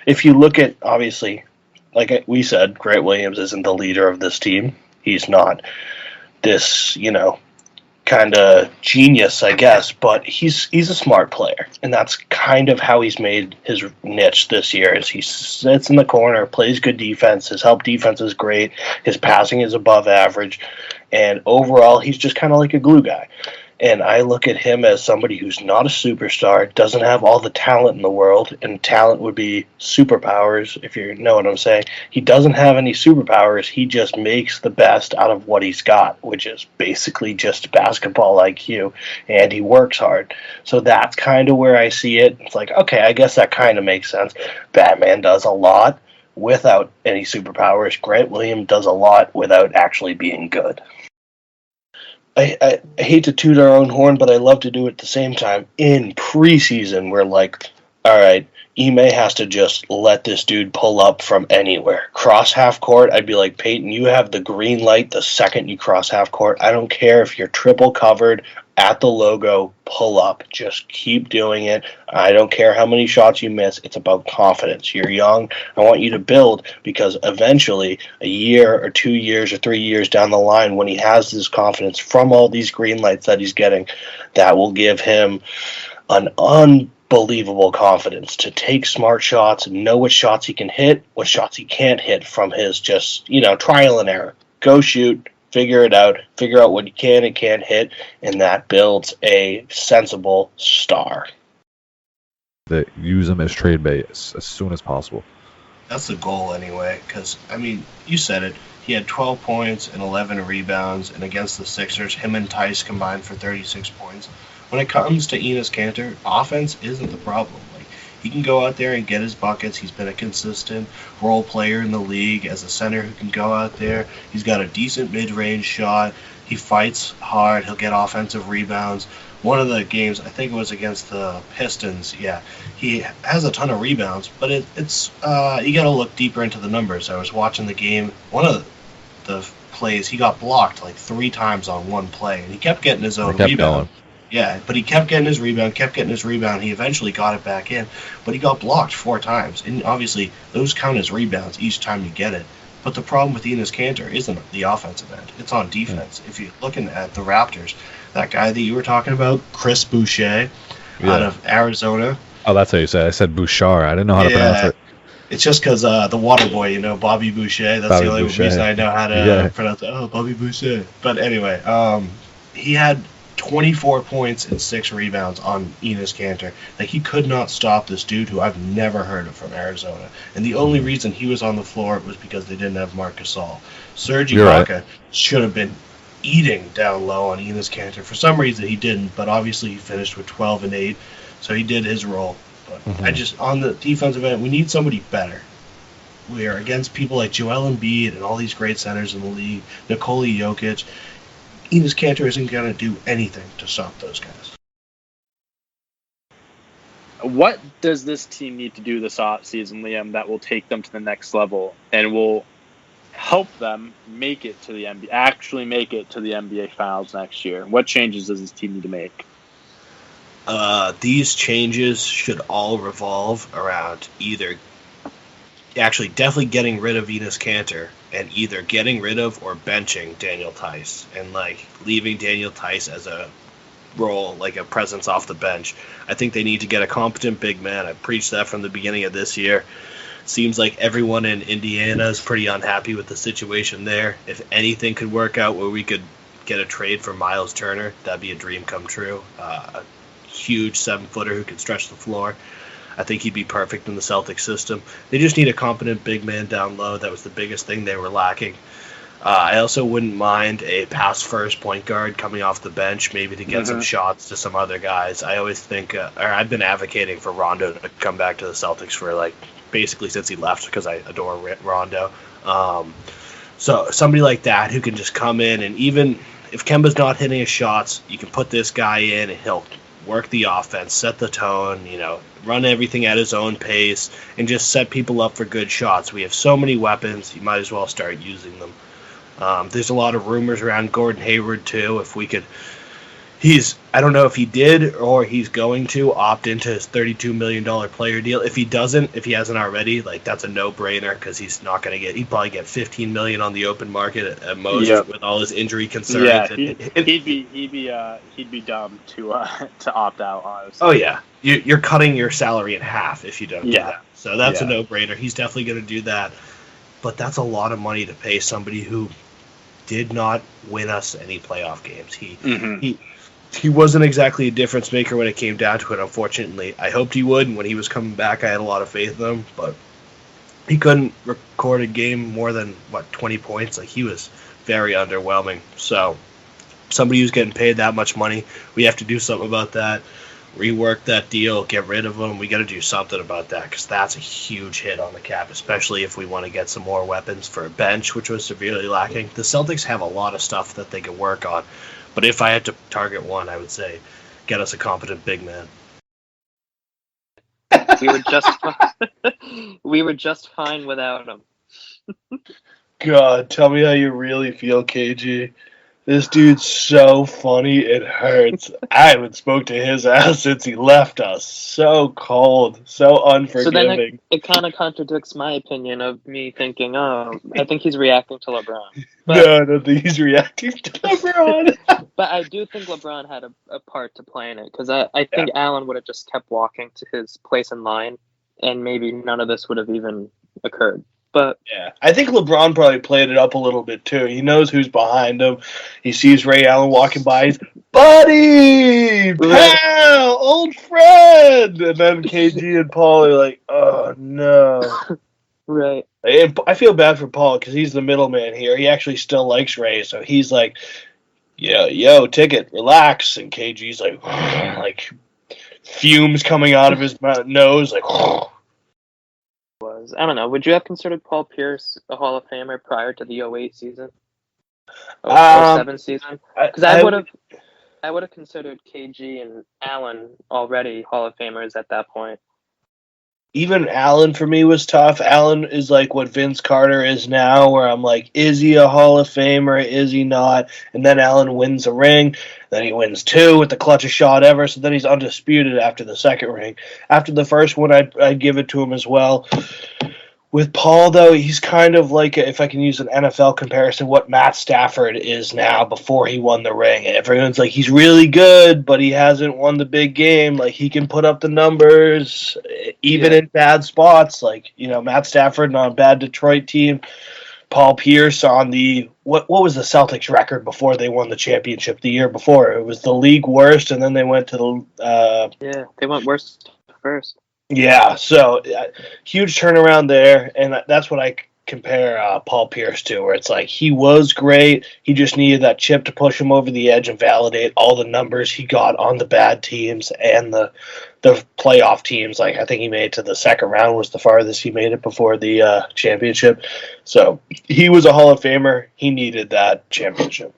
if you look at, obviously, like we said, Grant Williams isn't the leader of this team. He's not this, kind of genius, I guess, but he's a smart player, and that's kind of how he's made his niche this year. Is he sits in the corner, plays good defense, his help defense is great, his passing is above average, and overall he's just kind of like a glue guy. And I look at him as somebody who's not a superstar, doesn't have all the talent in the world, and talent would be superpowers, if you know what I'm saying. He doesn't have any superpowers. He just makes the best out of what he's got, which is basically just basketball IQ, and he works hard. So that's kind of where I see it. It's like, okay, I guess that kind of makes sense. Batman does a lot without any superpowers. Grant Williams does a lot without actually being good. I hate to toot our own horn, but I love to do it at the same time. In preseason, we're like, all right, Ime has to just let this dude pull up from anywhere. Cross half court, I'd be like, Peyton, you have the green light the second you cross half court. I don't care if you're triple covered at the logo, pull up. Just keep doing it. I don't care how many shots you miss. It's about confidence. You're young. I want you to build, because eventually, a year or 2 years or 3 years down the line, when he has this confidence from all these green lights that he's getting, that will give him an unbelievable confidence to take smart shots and know what shots he can hit, what shots he can't hit from his just, trial and error. Go shoot. Figure it out. Figure out what you can and can't hit, and that builds a sensible star. That use him as trade bait as soon as possible. That's the goal anyway, because, you said it. He had 12 points and 11 rebounds, and against the Sixers, him and Tice combined for 36 points. When it comes to Enes Kanter, offense isn't the problem. He can go out there and get his buckets. He's been a consistent role player in the league as a center who can go out there. He's got a decent mid-range shot. He fights hard. He'll get offensive rebounds. One of the games, I think it was against the Pistons, he has a ton of rebounds, but it's you got to look deeper into the numbers. I was watching the game. One of the plays, he got blocked like 3 times on one play, and he kept getting his own rebound. Going. Yeah, but he kept getting his rebound. He eventually got it back in, but he got blocked 4 times. And obviously, those count as rebounds each time you get it. But the problem with Enes Kanter isn't the offensive end. It's on defense. If you're looking at the Raptors, that guy that you were talking about, Chris Boucher, out of Arizona. Oh, that's how you say it. I said Bouchard. I didn't know how to pronounce it. It's just because the water boy, Bobby Boucher. That's the only reason I know how to pronounce it. Oh, Bobby Boucher. But anyway, he had 24 points and 6 rebounds on Enes Kanter. He could not stop this dude who I've never heard of from Arizona. And the only reason he was on the floor was because they didn't have Marc Gasol. Serge Ibaka should have been eating down low on Enes Kanter. For some reason he didn't, but obviously he finished with 12 and 8, so he did his role. But on the defensive end, we need somebody better. We are against people like Joel Embiid and all these great centers in the league, Nikola Jokic. Enes Kanter isn't going to do anything to stop those guys. What does this team need to do this offseason, Liam, that will take them to the next level and will help them make it to the NBA, actually make it to the NBA Finals next year? What changes does this team need to make? These changes should all revolve around definitely getting rid of Enes Kanter, and either getting rid of or benching Daniel Tice, and leaving Daniel Tice as a role, a presence off the bench. I think they need to get a competent big man. I preached that from the beginning of this year. Seems like everyone in Indiana is pretty unhappy with the situation there. If anything could work out where we could get a trade for Miles Turner, that'd be a dream come true. A huge 7-footer who can stretch the floor. I think he'd be perfect in the Celtics system. They just need a competent big man down low. That was the biggest thing they were lacking. I also wouldn't mind a pass-first point guard coming off the bench, maybe to get some shots to some other guys. I always think, I've been advocating for Rondo to come back to the Celtics for basically since he left, because I adore Rondo. So somebody like that who can just come in, and even if Kemba's not hitting his shots, you can put this guy in and he'll work the offense, set the tone, run everything at his own pace, and just set people up for good shots. We have so many weapons, you might as well start using them. There's a lot of rumors around Gordon Hayward, too. If we could I don't know if he did or he's going to opt into his $32 million player deal. If he doesn't, if he hasn't already, like that's a no-brainer because he's not going to get. He'd probably get $15 million on the open market at most with all his injury concerns. Yeah, he'd be dumb to opt out. Honestly. Oh yeah, you're cutting your salary in half if you don't do that. So that's a Yeah. no-brainer. He's definitely going to do that. But that's a lot of money to pay somebody who did not win us any playoff games. He wasn't exactly a difference maker when it came down to it, unfortunately. I hoped he would, and when he was coming back, I had a lot of faith in him, but he couldn't record a game more than, 20 points? Like, he was very underwhelming. So, somebody who's getting paid that much money, we have to do something about that, rework that deal, get rid of him. We got to do something about that, because that's a huge hit on the cap, especially if we want to get some more weapons for a bench, which was severely lacking. The Celtics have a lot of stuff that they can work on. But if I had to target one, I would say get us a competent big man. We were just fine without him. God, tell me how you really feel, KG. This dude's so funny, it hurts. I haven't spoke to his ass since he left us. So cold, so unforgiving. So then it kind of contradicts my opinion of me thinking, I think he's reacting to LeBron. But, I don't think he's reacting to LeBron. But I do think LeBron had a part to play in it, because I think Allen would have just kept walking to his place in line, and maybe none of this would have even occurred. But yeah, I think LeBron probably played it up a little bit too. He knows who's behind him. He sees Ray Allen walking by. He's, buddy, pal, old friend. And then KG and Paul are like, oh no. right. And I feel bad for Paul because he's the middleman here. He actually still likes Ray, so he's like, yo, ticket, relax. And KG's like fumes coming out of his nose, like. I don't know. Would you have considered Paul Pierce a Hall of Famer prior to the 08 season? 07 season? Because I would have considered KG and Allen already Hall of Famers at that point. Even Allen for me was tough. Allen is like what Vince Carter is now, where I'm like, is he a Hall of Famer? Is he not? And then Allen wins a ring. Then he wins 2 with the clutchest shot ever. So then he's undisputed after the second ring. After the first one, I'd give it to him as well. With Paul, though, he's kind of like, if I can use an NFL comparison, what Matt Stafford is now before he won the ring. Everyone's like, he's really good, but he hasn't won the big game. Like, he can put up the numbers, even in bad spots. Like, Matt Stafford on a bad Detroit team. Paul Pierce on the, what was the Celtics record before they won the championship the year before? It was the league worst, and then they went to the... they went worst first. Yeah, so huge turnaround there, and that's what I compare Paul Pierce to, where it's like he was great, he just needed that chip to push him over the edge and validate all the numbers he got on the bad teams and the playoff teams. Like, I think he made it to the second round, was the farthest he made it before the championship. So he was a Hall of Famer. He needed that championship.